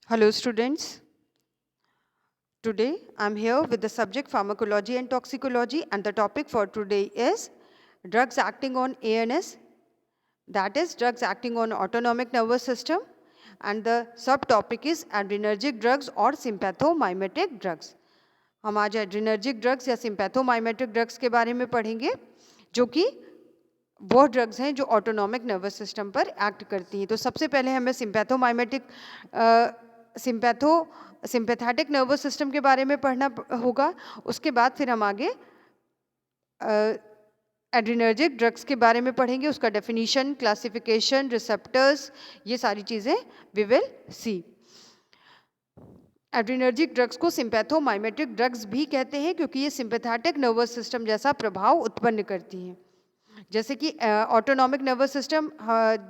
Hello students, today I'm here with the subject pharmacology and toxicology, and the topic for today is drugs acting on ANS, that is drugs acting on autonomic nervous system, and the subtopic is adrenergic drugs or sympathomimetic drugs. हम आज adrenergic drugs या sympathomimetic drugs के बारे में पढ़ेंगे जो कि वो ड्रग्स हैं जो ऑटोनॉमिक नर्वस सिस्टम पर एक्ट करती हैं। तो सबसे पहले हमें सिंपैथेटिक नर्वस सिस्टम के बारे में पढ़ना होगा। उसके बाद फिर हम आगे एड्रिनर्जिक ड्रग्स के बारे में पढ़ेंगे, उसका डेफिनीशन, क्लासिफिकेशन, रिसेप्टर्स, ये सारी चीज़ें we will see. Adrenergic drugs को सिंपैथोमाइमेटिक ड्रग्स भी कहते हैं क्योंकि ये सिंपैथेटिक नर्वस सिस्टम जैसा प्रभाव उत्पन्न करती हैं। जैसे कि ऑटोनॉमिक नर्वस सिस्टम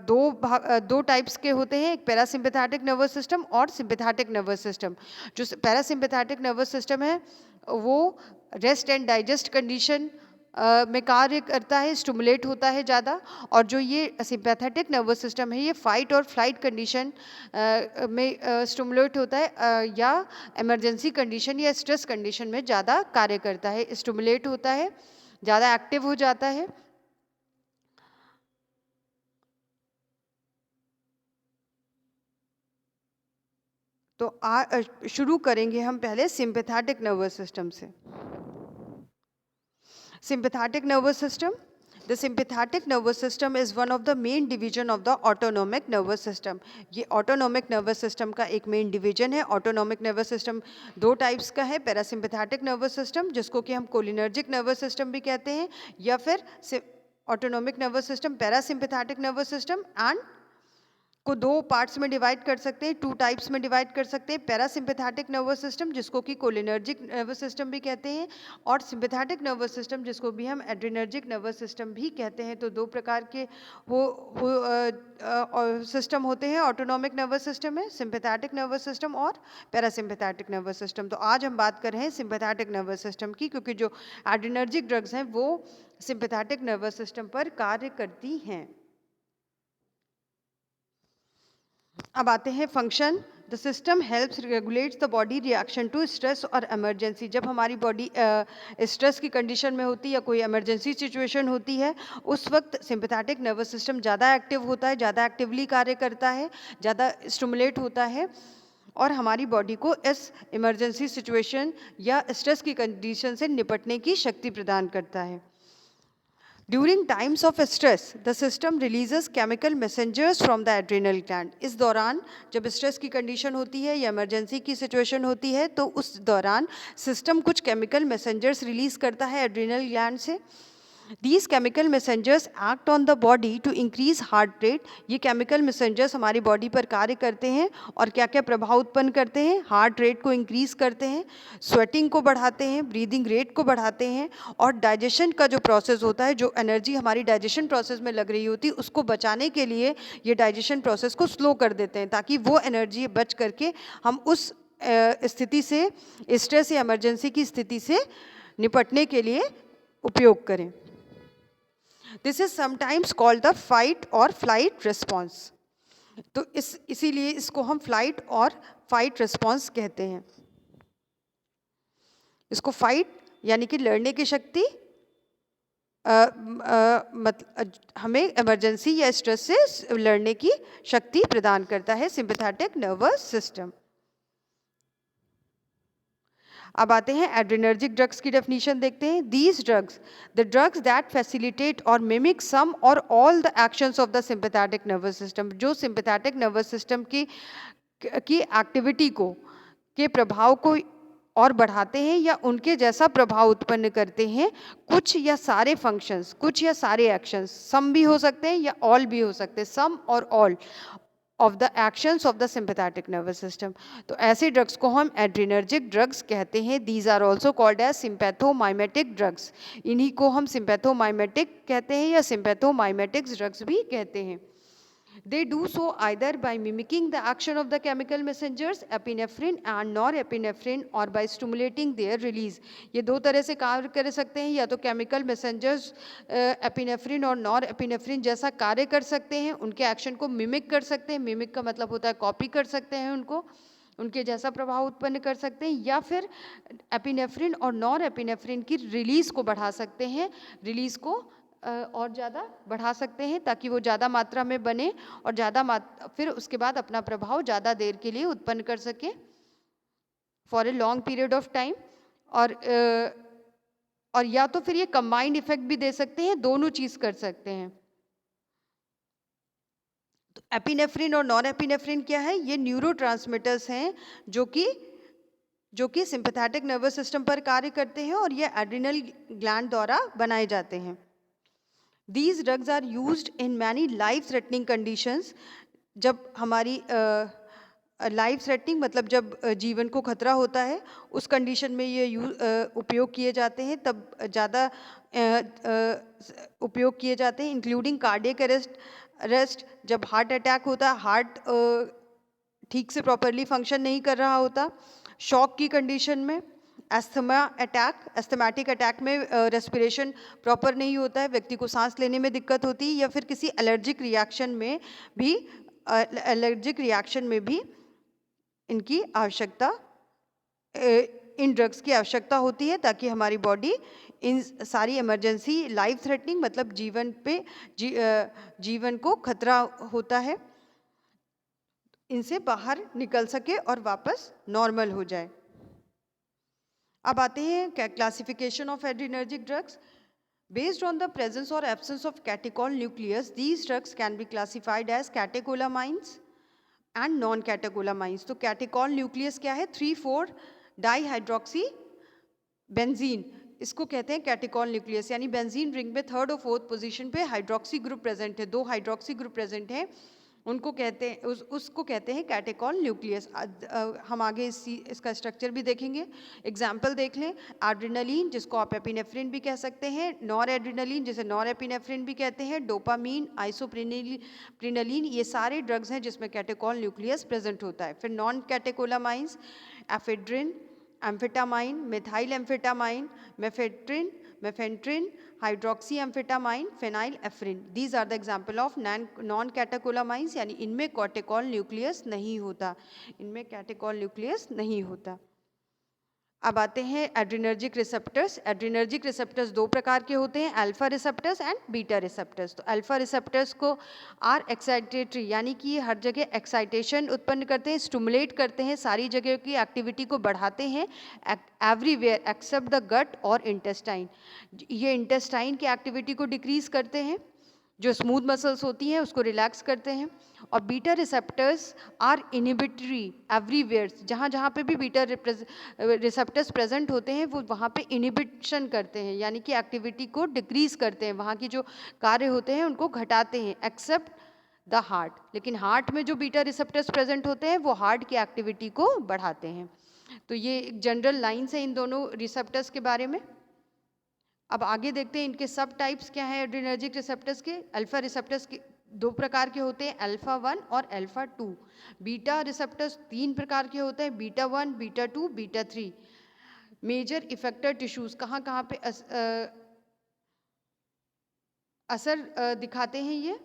दो टाइप्स के होते हैं, एक पैरासिम्पैथेटिक नर्वस सिस्टम और सिम्पैथेटिक नर्वस सिस्टम। जो पैरासिम्पैथेटिक नर्वस सिस्टम है वो रेस्ट एंड डाइजेस्ट कंडीशन में कार्य करता है, स्टिमुलेट होता है ज़्यादा, और जो ये सिम्पैथेटिक नर्वस सिस्टम है ये फाइट और फ्लाइट कंडीशन में स्टिमुलेट होता है या इमरजेंसी कंडीशन या स्ट्रेस कंडीशन में ज़्यादा कार्य करता है, स्टिमुलेट होता है, ज़्यादा एक्टिव हो जाता है। तो शुरू करेंगे हम पहले सिंपैथेटिक नर्वस सिस्टम से। Sympathetic nervous system. The sympathetic nervous system is one of the main division of the autonomic nervous system. ये autonomic nervous system का एक main division है। Autonomic nervous system दो types का है, parasympathetic nervous system जिसको कि हम cholinergic nervous system भी कहते हैं, या फिर autonomic nervous system, parasympathetic nervous system and को दो पार्ट्स में डिवाइड कर सकते हैं, टू टाइप्स में डिवाइड कर सकते हैं। पैरासिम्पैथेटिक नर्वस सिस्टम जिसको कि कोलिनर्जिक नर्वस सिस्टम भी कहते हैं, और सिम्पैथेटिक नर्वस सिस्टम जिसको भी हम एड्रिनर्जिक नर्वस सिस्टम भी कहते हैं। तो दो प्रकार के सिस्टम होते हैं ऑटोनॉमिक नर्वस सिस्टम में, सिम्पैथेटिक नर्वस सिस्टम और पैरासिम्पैथेटिक नर्वस सिस्टम। तो आज हम बात कर रहे हैं सिम्पैथेटिक नर्वस सिस्टम की, क्योंकि जो एड्रिनर्जिक ड्रग्स हैं वो सिम्पैथेटिक नर्वस सिस्टम पर कार्य करती हैं। अब आते हैं function. The system helps regulates the body reaction to stress और इमरजेंसी। जब हमारी बॉडी स्ट्रेस की कंडीशन में होती है या कोई इमरजेंसी सिचुएशन होती है, उस वक्त सिंपैथेटिक नर्वस सिस्टम ज़्यादा एक्टिव होता है, ज़्यादा एक्टिवली कार्य करता है, ज़्यादा स्टिमुलेट होता है और हमारी बॉडी को इस इमरजेंसी सिचुएशन या स्ट्रेस की कंडीशन से निपटने की शक्ति प्रदान करता है। During times of stress, the system releases chemical messengers from the adrenal gland. इस दौरान जब स्ट्रेस की कंडीशन होती है या इमरजेंसी की सिचुएशन होती है तो उस दौरान सिस्टम कुछ केमिकल मैसेंजर्स रिलीज करता है एड्रिनल ग्लैंड से। These chemical messengers act on the body to increase heart rate. ये chemical messengers हमारी बॉडी पर कार्य करते हैं और क्या क्या प्रभाव उत्पन्न करते हैं? हार्ट रेट को इंक्रीज करते हैं, स्वेटिंग को बढ़ाते हैं, ब्रीदिंग रेट को बढ़ाते हैं, और डाइजेशन का जो प्रोसेस होता है, जो एनर्जी हमारी डाइजेशन प्रोसेस में लग रही होती है उसको बचाने के लिए ये डाइजेशन प्रोसेस को स्लो कर देते हैं, ताकि वो एनर्जी बच करके हम उस स्थिति से, स्ट्रेस या इमरजेंसी की स्थिति से निपटने के लिए उपयोग करें। This is sometimes called the fight और फ्लाइट रिस्पॉन्स। तो इसीलिए इसको हम फ्लाइट और फाइट रिस्पॉन्स कहते हैं। इसको फाइट यानी कि लड़ने की शक्ति हमें इमरजेंसी या स्ट्रेस से लड़ने की शक्ति प्रदान करता है सिंपैथेटिक नर्वस सिस्टम। अब आते हैं एड्रिनर्जिक ड्रग्स की डेफिनेशन देखते हैं। These drugs, the drugs that facilitate और mimic some or all the actions of the sympathetic nervous system, जो सिंपैथेटिक नर्वस सिस्टम की एक्टिविटी को, के प्रभाव को और बढ़ाते हैं या उनके जैसा प्रभाव उत्पन्न करते हैं, कुछ या सारे फंक्शंस, कुछ या सारे एक्शंस, सम भी हो सकते हैं या ऑल भी हो सकते हैं, some or all of the actions of the sympathetic nervous system. तो ऐसे ड्रग्स को हम एड्रिनर्जिक ड्रग्स कहते हैं। These are also called as sympathomimetic drugs. इन्हीं को हम सिंपैथोमाइमेटिक कहते हैं या सिंपैथोमाइमेटिक्स ड्रग्स भी कहते हैं। They do so either by mimicking the action of the chemical messengers epinephrine and norepinephrine or by stimulating their release. ये दो तरह से कार्य कर सकते हैं, या तो केमिकल मैसेंजर्स एपिनेफ्रिन और नॉर एपिनेफ्रिन जैसा कार्य कर सकते हैं, उनके एक्शन को मिमिक कर सकते हैं। मिमिक का मतलब होता है कॉपी कर सकते हैं उनको, उनके जैसा प्रभाव उत्पन्न कर सकते हैं, या फिर एपिनेफ्रिन और नॉर एपिनेफ्रिन की रिलीज़ को बढ़ा सकते हैं, रिलीज़ को और ज़्यादा बढ़ा सकते हैं ताकि वो ज़्यादा मात्रा में बने और फिर उसके बाद अपना प्रभाव ज़्यादा देर के लिए उत्पन्न कर सके for a long period of time. और या तो फिर ये कंबाइंड इफेक्ट भी दे सकते हैं, दोनों चीज़ कर सकते हैं। तो एपिनेफ्रिन और नॉन एपिनेफ्रिन क्या है? ये न्यूरोट्रांसमीटर्स हैं जो कि सिंपैथेटिक नर्वस सिस्टम पर कार्य करते हैं और ये एड्रिनल ग्लैंड द्वारा बनाए जाते हैं। These drugs are used in many life threatening conditions। जब हमारी लाइफ थ्रेटनिंग मतलब जब जीवन को खतरा होता है, उस कंडीशन में ये उपयोग किए जाते हैं, तब ज़्यादा उपयोग किए जाते हैं, इंक्लूडिंग कार्डियक अरेस्ट, जब हार्ट अटैक होता है, हार्ट ठीक से प्रॉपरली फंक्शन नहीं कर रहा होता, शॉक की कंडीशन में, एस्थमेटिक अटैक में रेस्पिरेशन प्रॉपर नहीं होता है, व्यक्ति को सांस लेने में दिक्कत होती है, या फिर किसी एलर्जिक रिएक्शन में भी इनकी आवश्यकता इन ड्रग्स की आवश्यकता होती है ताकि हमारी बॉडी इन सारी इमरजेंसी लाइफ थ्रेटनिंग मतलब जीवन को खतरा होता है, इनसे बाहर निकल सके और वापस नॉर्मल हो जाए। अब आते हैं classification of adrenergic drugs. Based on the presence और absence of catechol nucleus, these drugs can be classified as catecholamines and non catecholamines. तो कैटेकोल न्यूक्लियस क्या है? 3,4 डाईहाइड्रोक्सी बेंजीन, इसको कहते हैं कैटेकोल न्यूक्लियस, यानी बेंजीन रिंग में 3rd और 4th पोजीशन पे हाइड्रोक्सी ग्रुप प्रेजेंट है, 2 हाइड्रोक्सी ग्रुप प्रेजेंट है, उनको कहते हैं उसको कहते हैं कैटेकोल न्यूक्लियस। हम आगे इसका स्ट्रक्चर भी देखेंगे। एग्जाम्पल देख लें, एड्रिनलिन जिसको आप एपिनेफ्रिन भी कह सकते हैं, नॉर एड्रिनलिन जिसे नॉर एपिनेफ्रिन भी कहते हैं, डोपामीन, आइसोप्रिनलिन, ये सारे ड्रग्स हैं जिसमें कैटेकोल न्यूक्लियस प्रेजेंट होता है। फिर non catecholamines, ephedrine, amphetamine, methyl amphetamine, mephentermine, hydroxy amphetamine, phenylephrine, these are the example of non catecholamines, यानी इनमें कैटेकोल न्यूक्लियस नहीं होता, इनमें कैटेकोल न्यूक्लियस नहीं होता। अब आते हैं एड्रिनर्जिक रिसेप्टर्स। एड्रिनर्जिक रिसेप्टर्स 2 प्रकार के होते हैं, alpha receptors and beta receptors. तो अल्फा रिसेप्टर्स को आर एक्साइटेटरी, यानी कि ये हर जगह एक्साइटेशन उत्पन्न करते हैं, स्टिमुलेट करते हैं, सारी जगह की एक्टिविटी को बढ़ाते हैं, एवरीवेयर एक्सेप्ट द गट और इंटेस्टाइन। ये इंटेस्टाइन की एक्टिविटी को डिक्रीज करते हैं, जो स्मूथ मसल्स होती हैं उसको रिलैक्स करते हैं। और beta receptors are inhibitory everywhere, जहाँ जहाँ पे भी बीटा रिसेप्टर्स प्रेजेंट होते हैं वो वहाँ पे इनहिबिशन करते हैं, यानी कि एक्टिविटी को डिक्रीज करते हैं, वहाँ की जो कार्य होते हैं उनको घटाते हैं, एक्सेप्ट द हार्ट। लेकिन हार्ट में जो बीटा रिसेप्टर्स प्रेजेंट होते हैं वो हार्ट की एक्टिविटी को बढ़ाते हैं। तो ये एक जनरल लाइन्स है इन दोनों रिसेप्टर्स के बारे में। अब आगे देखते हैं इनके सब टाइप्स क्या है एड्रिनर्जिक रिसेप्टर्स के। अल्फा रिसेप्टर्स के 2 प्रकार के होते हैं, अल्फा 1 और अल्फा 2। बीटा रिसेप्टर्स 3 प्रकार के होते हैं, beta 1, beta 2, beta 3। Major effector tissues कहाँ कहाँ पे असर दिखाते हैं, ये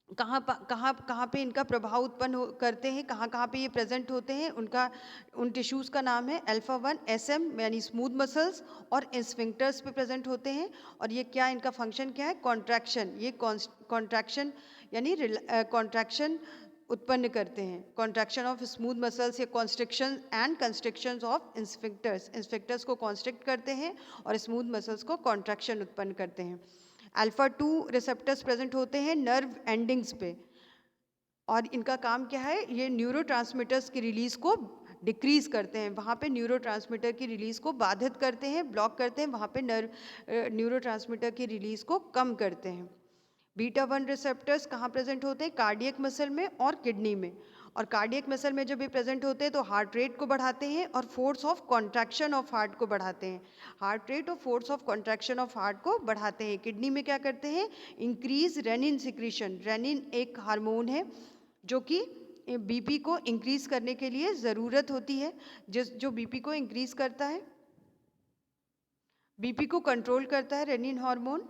कहाँ पे इनका प्रभाव उत्पन्न करते हैं, कहाँ कहाँ पे ये प्रेजेंट होते हैं, उन टिश्यूज़ का नाम है अल्फा 1 SM यानी स्मूथ मसल्स और स्फिंक्टर्स पे प्रेजेंट होते हैं। और ये क्या, इनका फंक्शन क्या है? कॉन्ट्रैक्शन, ये कॉन्ट्रैक्शन यानी कॉन्ट्रैक्शन उत्पन्न करते हैं, कॉन्ट्रैक्शन ऑफ स्मूथ मसल्स या कॉन्स्ट्रिक्शन एंड कंस्ट्रिक्शंस ऑफ इंस्फिक्टर्स को कॉन्स्ट्रिक्ट करते हैं और स्मूथ मसल्स को कॉन्ट्रैक्शन उत्पन्न करते हैं। अल्फा 2 रिसेप्टर्स प्रेजेंट होते हैं नर्व एंडिंग्स पे, और इनका काम क्या है? ये न्यूरोट्रांसमीटर्स की रिलीज़ को डिक्रीज़ करते हैं, वहाँ पे न्यूरोट्रांसमीटर की रिलीज़ को बाधित करते हैं, ब्लॉक करते हैं, वहाँ पे न्यूरोट्रांसमीटर की रिलीज़ को कम करते हैं। बीटा 1 रिसेप्टर्स कहाँ प्रेजेंट होते हैं? कार्डियक मसल में और किडनी में। और कार्डियक मसल में जब ये प्रेजेंट होते हैं तो हार्ट रेट को बढ़ाते हैं और force of contraction of heart को बढ़ाते हैं, हार्ट रेट और force of contraction of heart को बढ़ाते हैं। किडनी में क्या करते हैं? Increase renin secretion. रेनिन एक हार्मोन है जो कि बीपी को इंक्रीज करने के लिए ज़रूरत होती है, जो बीपी को इंक्रीज करता है, बीपी को कंट्रोल करता है रेनिन हार्मोन।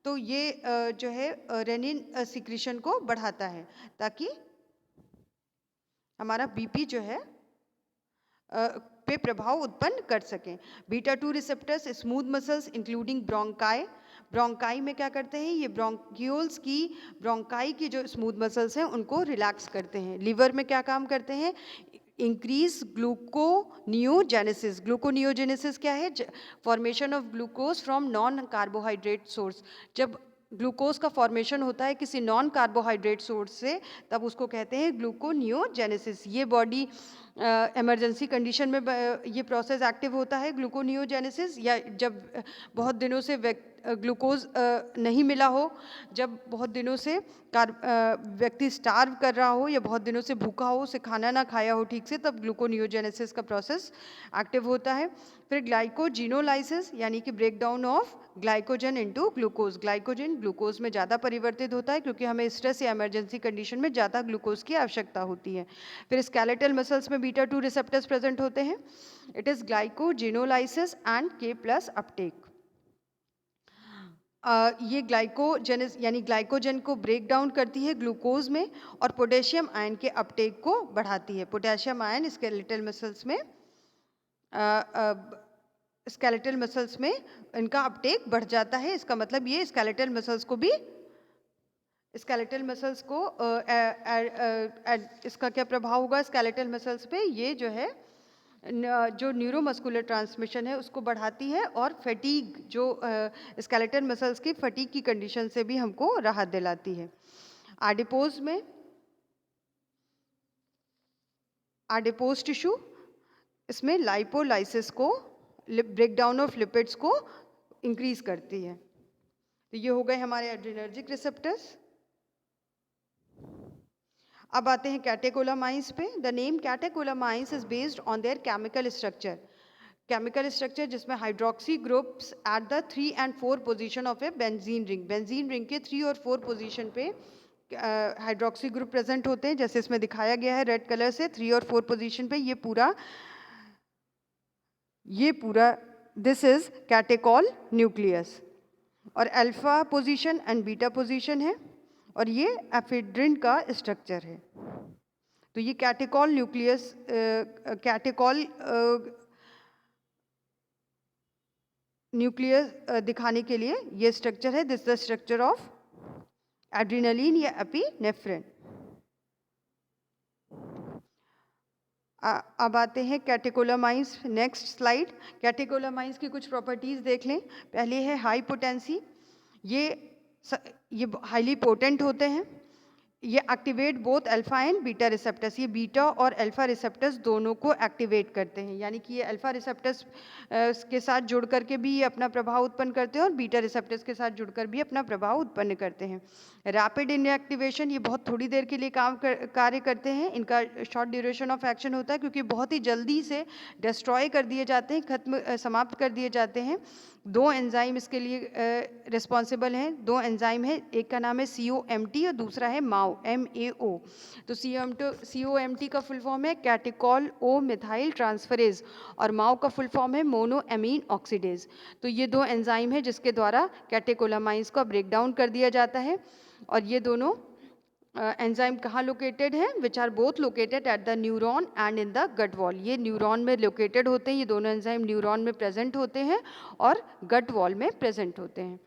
तो ये जो है रेनिन सिक्रीशन को बढ़ाता है ताकि हमारा बीपी जो है पे प्रभाव उत्पन्न कर सकें। Beta 2 receptors smooth muscles including bronchi, bronchi में क्या करते हैं, ये ब्रोंक्यूल्स की, ब्रोंकाई की जो स्मूथ मसल्स हैं उनको रिलैक्स करते हैं। लीवर में क्या काम करते हैं, इंक्रीज ग्लूकोनियोजेनेसिस। ग्लूकोनियोजेनेसिस क्या है, formation of glucose from non carbohydrate source. जब ग्लूकोज का फॉर्मेशन होता है किसी नॉन कार्बोहाइड्रेट सोर्स से, तब उसको कहते हैं ग्लूकोनियोजेनेसिस। ये बॉडी इमरजेंसी कंडीशन में ये प्रोसेस एक्टिव होता है ग्लूकोनियोजेनेसिस, या जब बहुत दिनों से ग्लूकोज नहीं मिला हो, जब बहुत दिनों से व्यक्ति स्टार्व कर रहा हो या बहुत दिनों से भूखा हो, उसे खाना ना खाया हो ठीक से, तब ग्लूकोनियोजेनेसिस का प्रोसेस एक्टिव होता है। फिर ग्लाइकोजिनोलाइसिस यानी कि break down of glycogen into glucose. Glycogen glucose में ज़्यादा परिवर्तित होता है क्योंकि हमें स्ट्रेस या इमरजेंसी कंडीशन में ज़्यादा ग्लूकोज की आवश्यकता होती है। फिर स्केलेटल मसल्स में बीटा 2 रिसेप्टर्स प्रेजेंट होते हैं। इट इज ग्लाइकोजिनोलाइसिस एंड के प्लस अपटेक। ये ग्लाइकोजेनेस यानी ग्लाइकोजन को ब्रेक डाउन करती है ग्लूकोज में और पोटेशियम आयन के अपटेक को बढ़ाती है। पोटेशियम आयन स्केलेटल मसल्स में स्केलेटल मसल्स में इनका अपटेक बढ़ जाता है। इसका मतलब ये स्केलेटल मसल्स को भी, स्केलेटल मसल्स को इसका क्या प्रभाव होगा स्केलेटल मसल्स पे, ये जो है जो न्यूरोमस्कुलर ट्रांसमिशन है उसको बढ़ाती है और फटीग, जो स्केलेटल मसल्स की फटीग की कंडीशन से भी हमको राहत दिलाती है। आडिपोज में, आडिपोज टिश्यू, इसमें लाइपोलाइसिस को, ब्रेक डाउन ऑफ लिपिड्स को इंक्रीज करती है। तो ये हो गए हमारे एड्रिनर्जिक रिसेप्टर्स। अब आते हैं कैटेकोलामाइंस पे। The name catecholamines is based on their chemical structure. Chemical structure जिसमें hydroxy groups at the 3 and 4 position of a benzene ring, benzene ring के 3 और 4 पोजीशन पे हाइड्रोक्सी ग्रुप प्रेजेंट होते हैं, जैसे इसमें दिखाया गया है रेड कलर से। 3 और 4 पोजीशन पे ये पूरा दिस इज कैटेकॉल न्यूक्लियस, और alpha position and beta position है, और ये एफिड्रिन का स्ट्रक्चर है। तो ये कैटेकॉल न्यूक्लियस, कैटेकॉल न्यूक्लियस दिखाने के लिए ये स्ट्रक्चर है। This the structure of adrenaline या एपिनेफ्रिन। अब आते हैं कैटेकोलामाइंस। Next slide. कैटेकोलामाइंस की कुछ प्रॉपर्टीज देख लें। पहले है हाई पोटेंसी, ये हाईली पोटेंट होते हैं। ये activate both alpha and beta receptors, ये बीटा और अल्फा रिसेप्टर्स दोनों को एक्टिवेट करते हैं, यानी कि ये अल्फा रिसेप्टर्स के साथ जुड़ करके भी ये अपना प्रभाव उत्पन्न करते हैं और बीटा रिसेप्टर्स के साथ जुड़कर भी अपना प्रभाव उत्पन्न करते हैं। रैपिड इनएक्टिवेशन, ये बहुत थोड़ी देर के लिए कार्य करते हैं। इनका शॉर्ट ड्यूरेशन ऑफ एक्शन होता है क्योंकि बहुत ही जल्दी से डिस्ट्रॉय कर दिए जाते हैं, समाप्त कर दिए जाते हैं। 2 एंजाइम इसके लिए रिस्पॉन्सिबल हैं। 2 एंजाइम है, एक का नाम है COMT और दूसरा है MAO। तो COMT का फुल फॉर्म है कैटेकॉल ओ मिथाइल ट्रांसफरेज और MAO का फुल फॉर्म है मोनो एमीन ऑक्सीडेज। तो ये 2 एंजाइम है जिसके द्वारा कैटेकोलामाइंस का ब्रेक डाउन कर दिया जाता है। और ये दोनों एंजाइम कहाँ लोकेटेड हैं, which are both located at the neuron and in the gut wall. ये न्यूरॉन में लोकेटेड होते हैं, ये दोनों एंजाइम न्यूरॉन में प्रेजेंट होते हैं और गट वॉल में प्रेजेंट होते हैं।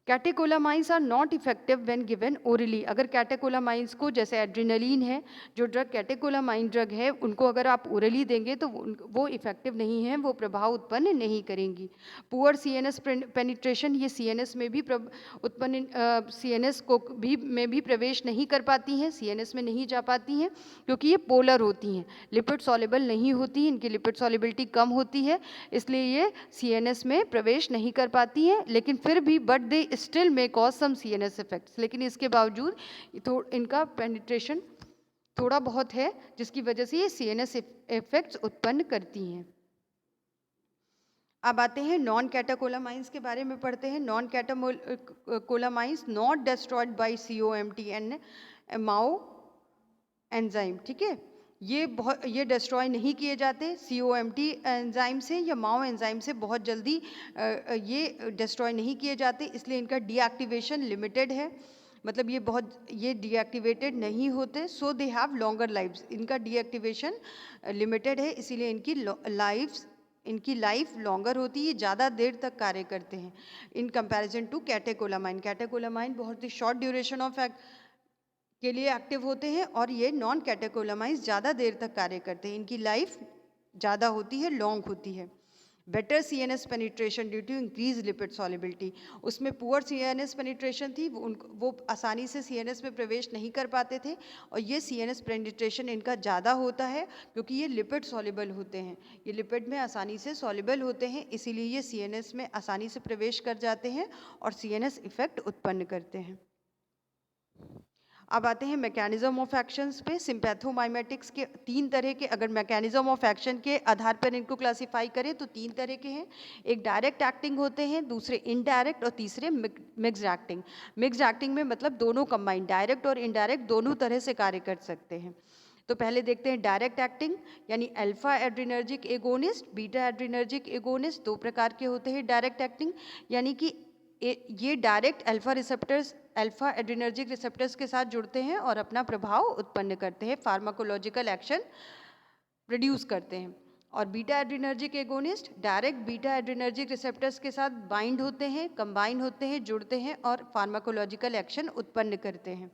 Catecholamines are not effective when given orally. अगर कैटेकोलामाइंस को, जैसे एड्रिनलिन है, जो ड्रग कैटेकोलामाइन ड्रग है, उनको अगर आप ओरली देंगे तो वो इफेक्टिव नहीं है, वो प्रभाव उत्पन्न नहीं करेंगी। पुअर CNS पेनिट्रेशन, ये CNS में भी CNS को में भी प्रवेश नहीं कर पाती हैं, CNS में नहीं जा पाती हैं क्योंकि ये पोलर होती हैं, लिपिड सॉल्युबल नहीं होती, इनकी लिपिड सॉल्युबिलिटी कम होती है, इसलिए ये CNS में प्रवेश नहीं कर पाती हैं। लेकिन फिर भी but they still may cause some CNS effects, लेकिन इसके बावजूद इनका पेनिट्रेशन थोड़ा बहुत है जिसकी वजह से ये CNS इफेक्ट्स उत्पन्न करती हैं। अब आते हैं नॉन कैटेकोलामाइंस के बारे में पढ़ते हैं। Non catecholamines not destroyed by COMT and MAO enzyme, ठीक है। ये डिस्ट्रॉय नहीं किए जाते COMT एंजाइम से या MAO एंजाइम से, बहुत जल्दी ये डिस्ट्रॉय नहीं किए जाते, इसलिए इनका डीएक्टिवेशन लिमिटेड है। मतलब ये डीएक्टिवेटेड नहीं होते, सो दे हैव लॉन्गर लाइव्स, इनका डीएक्टिवेशन लिमिटेड है, इसीलिए इनकी लाइफ लॉन्गर होती है, ज़्यादा देर तक कार्य करते हैं in comparison to catecholamine. Catecholamine बहुत ही शॉर्ट ड्यूरेशन ऑफ के लिए एक्टिव होते हैं और ये नॉन कैटेकोलामाइन ज़्यादा देर तक कार्य करते हैं, इनकी लाइफ ज़्यादा होती है, लॉन्ग होती है। Better CNS penetration due to increase lipid solubility, उसमें पुअर CNS पेनिट्रेशन थी, वो आसानी से CNS में प्रवेश नहीं कर पाते थे, और ये CNS पेनिट्रेशन इनका ज़्यादा होता है क्योंकि ये लिपिड सॉल्युबल होते हैं, ये लिपिड में आसानी से सॉल्युबल होते हैं, इसीलिए ये CNS में आसानी से प्रवेश कर जाते हैं और CNS इफेक्ट उत्पन्न करते हैं। अब आते हैं मैकेनिज्म ऑफ एक्शंस पे। सिंपैथोमाइमेटिक्स के 3 तरह के, अगर मैकेनिज्म ऑफ एक्शन के आधार पर इनको क्लासिफाई करें तो 3 तरह के हैं। एक डायरेक्ट एक्टिंग होते हैं, दूसरे इनडायरेक्ट और तीसरे मिक्स्ड एक्टिंग। मिक्स्ड एक्टिंग में मतलब दोनों कंबाइंड, डायरेक्ट और इनडायरेक्ट दोनों तरह से कार्य कर सकते हैं। तो पहले देखते हैं डायरेक्ट एक्टिंग, यानी alpha adrenergic agonist, beta adrenergic agonist. 2 प्रकार के होते हैं डायरेक्ट एक्टिंग, यानी कि ये डायरेक्ट अल्फा एड्रिनर्जिक रिसेप्टर्स के साथ जुड़ते हैं और अपना प्रभाव उत्पन्न करते हैं, फार्माकोलॉजिकल एक्शन प्रोड्यूस करते हैं। और beta adrenergic agonist direct beta adrenergic receptors के साथ बाइंड होते हैं, कंबाइन होते हैं, जुड़ते हैं और फार्माकोलॉजिकल एक्शन उत्पन्न करते हैं।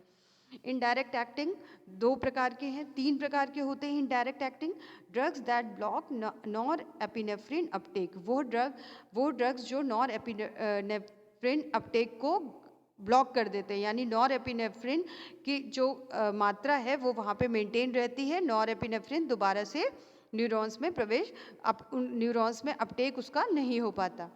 इनडायरेक्ट एक्टिंग 2 प्रकार के हैं, 3 प्रकार के होते हैं indirect acting. Drugs that block nor epinephrine Uptake, वो ड्रग्स जो नॉर एपिनेफ्रिन अपटेक को ब्लॉक कर देते हैं, यानी नॉर एपिनेफ्रिन की जो मात्रा है वो वहाँ पे मेंटेन रहती है, नॉर एपिनेफ्रिन दोबारा से न्यूरॉन्स में न्यूरॉन्स में अपटेक उसका नहीं हो पाता।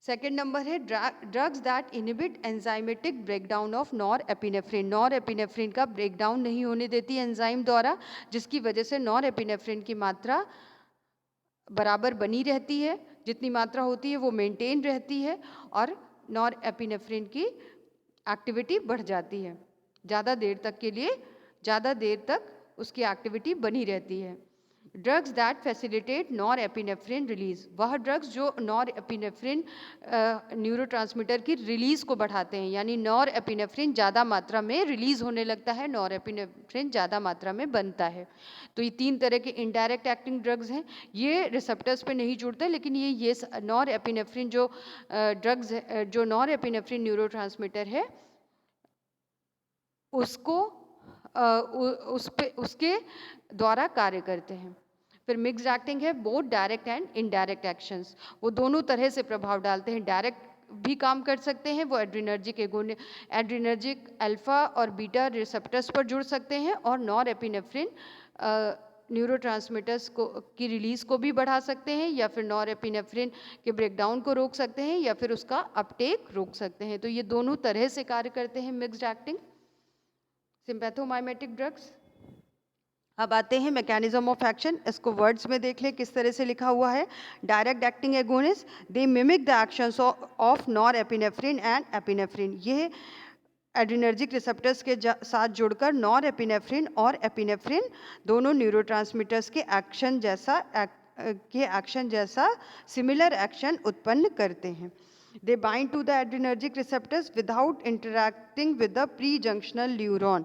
सेकेंड नंबर है drugs that inhibit enzymatic breakdown of nor epinephrine का ब्रेकडाउन नहीं होने देती एंजाइम द्वारा, जिसकी वजह से नॉर एपिनेफ्रिन की मात्रा बराबर बनी रहती है, जितनी मात्रा होती है वो मेंटेन रहती है और नॉर एपिनेफ्रिन की एक्टिविटी बढ़ जाती है, ज़्यादा देर तक उसकी एक्टिविटी बनी रहती है। Drugs that facilitate nor epinephrine release, वह ड्रग्स जो नॉर एपिनेफ्रिन न्यूरोट्रांसमीटर की रिलीज को बढ़ाते हैं, यानी नॉर एपिनेफ्रिन ज़्यादा मात्रा में रिलीज होने लगता है, नॉर एपिनेफ्रिन ज़्यादा मात्रा में बनता है। तो ये 3 तरह के इनडायरेक्ट एक्टिंग ड्रग्स हैं, ये रिसेप्टर्स पे नहीं जुड़ते, लेकिन ये नॉर एपिनेफ्रिन जो ड्रग्स जो नॉर एपिनेफ्रिन न्यूरोट्रांसमीटर है उसको उसके द्वारा कार्य करते हैं। फिर मिक्स्ड एक्टिंग है, both direct and indirect actions, वो दोनों तरह से प्रभाव डालते हैं। डायरेक्ट भी काम कर सकते हैं, वो एड्रिनर्जिक अल्फा और बीटा रिसेप्टर्स पर जुड़ सकते हैं और नॉर एपिनेफ्रिन न्यूरोट्रांसमीटर्स की रिलीज को भी बढ़ा सकते हैं, या फिर नॉर एपिनेफ्रिन के ब्रेकडाउन को रोक सकते हैं, या फिर उसका अपटेक रोक सकते हैं। तो ये दोनों तरह से कार्य करते हैं मिक्स्ड एक्टिंग सिंपैथोमाइमेटिक ड्रग्स। अब आते हैं मैकेनिज्म ऑफ एक्शन, इसको वर्ड्स में देख लें किस तरह से लिखा हुआ है। Direct acting agonist they mimic the actions of nor epinephrine and epinephrine, ये एड्रिनर्जिक रिसेप्टर्स के साथ जुड़कर नॉर एपिनेफ्रिन और एपिनेफ्रिन दोनों न्यूरोट्रांसमीटर्स के एक्शन जैसा सिमिलर एक्शन उत्पन्न करते हैं। They bind to the adrenergic receptors without interacting with the pre-junctional neuron.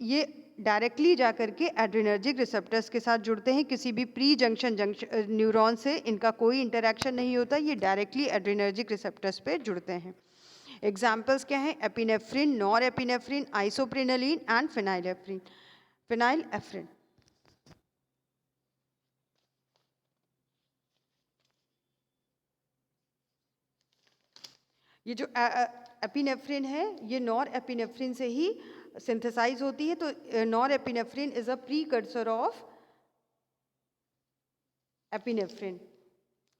ये डायरेक्टली जाकर के एड्रेनर्जिक रिसेप्टर्स के साथ जुड़ते हैं, किसी भी प्री जंक्शन न्यूरॉन से इनका कोई इंटरेक्शन नहीं होता, ये डायरेक्टली एड्रेनर्जिक रिसेप्टर्स पे जुड़ते हैं। एग्जाम्पल्स क्या हैं? Epinephrine, norepinephrine, isoprenaline and phenylephrine. ये जो एपिनेफ्रिन है ये नॉर एपिनेफ्रिन से ही सिंथेसाइज होती है, तो norepinephrine is a precursor of epinephrine.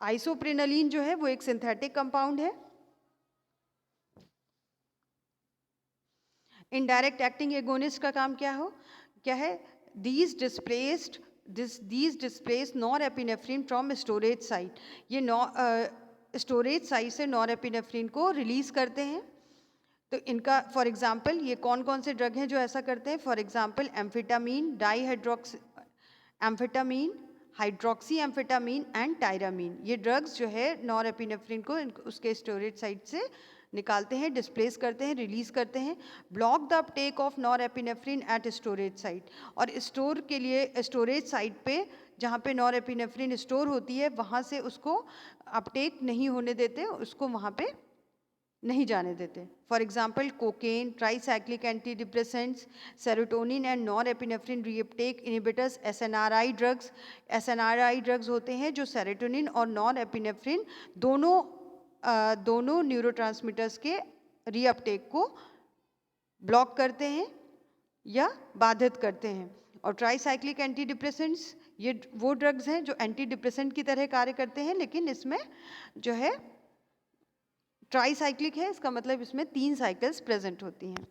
Isoprenaline जो है वो एक सिंथेटिक कंपाउंड है। इनडायरेक्ट एक्टिंग एगोनिस्ट का काम क्या है? These displace norepinephrine from storage site, ये स्टोरेज साइट से नॉर एपिनेफ्रिन को रिलीज करते हैं। तो इनका फॉर एग्जांपल ये कौन कौन से ड्रग हैं जो ऐसा करते हैं? For example amphetamine, amphetamine, hydroxy amphetamine and tyramine, ये ड्रग्स जो है नॉर एपिनेफ्रिन को उसके स्टोरेज साइट से निकालते हैं, डिस्प्लेस करते हैं, रिलीज करते हैं। Block the uptake of norepinephrine at storage site, और स्टोर के लिए स्टोरेज साइट पे जहाँ पे नॉरएपिनेफ्रिन स्टोर होती है वहाँ से उसको अपटेक नहीं होने देते, उसको वहाँ पे नहीं जाने देते। For example cocaine, tricyclic anti depressants, serotonin and norepinephrine reuptake inhibitors, SNRI drugs. SNRI drugs होते हैं जो सेरोटोनिन और नॉरएपिनेफ्रिन दोनों न्यूरोट्रांसमीटर्स के रीअपटेक को ब्लॉक करते हैं या बाधित करते हैं। और ट्राईसाइक्लिक एंटी डिप्रेसेंट्स ये वो ड्रग्स हैं जो एंटी डिप्रेसेंट की तरह कार्य करते हैं, लेकिन इसमें जो है ट्राईसाइक्लिक है, इसका मतलब इसमें 3 साइकिल्स प्रेजेंट होती हैं।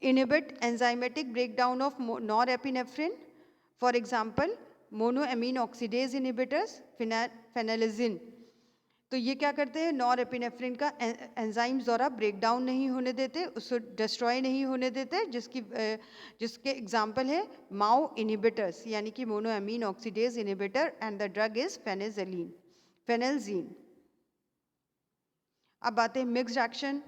Inhibit enzymatic breakdown of norepinephrine, for example monoamine oxidase inhibitors, phenelzine. तो ये क्या करते हैं, नॉरएपिनेफ्रिन का एंजाइम्स द्वारा ब्रेकडाउन नहीं होने देते, उसको डिस्ट्रॉय नहीं होने देते, जिसके एग्जांपल है माओ इनहिबिटर्स यानी कि monoamine oxidase inhibitor, and the drug is phenelzine. अब बात है mixed action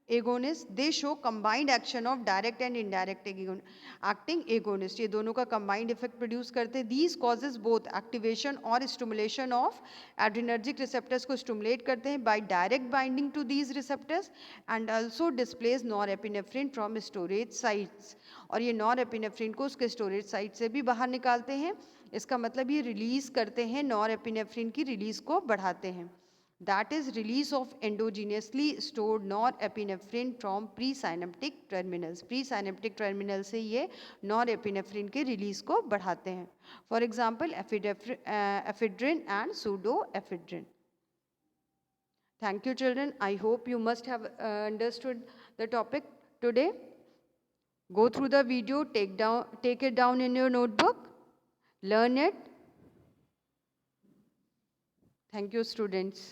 agonist. They show combined action of direct and indirect acting agonist. ये दोनों का कंबाइंड इफेक्ट प्रोड्यूस करते हैं। दीज कॉजेज बोथ एक्टिवेशन और स्टिमुलेशन ऑफ एड्रिनर्जिक रिसेप्टर्स को स्टिमुलेट करते हैं by direct binding to these receptors, and also displace norepinephrine from storage sites. और ये नॉरएपिनेफ्रिन को उसके स्टोरेज साइट से भी बाहर निकालते हैं। इसका मतलब ये रिलीज करते हैं, नॉरएपिनेफ्रिन की रिलीज को बढ़ाते हैं। That is release of endogenously stored norepinephrine from presynaptic terminals. Presynaptic terminal से ये norepinephrine के release को बढ़ाते हैं. For example, ephedrine and pseudoephedrine. Thank you, children. I hope you must have understood the topic today. Go through the video, take it down in your notebook, learn it. Thank you, students.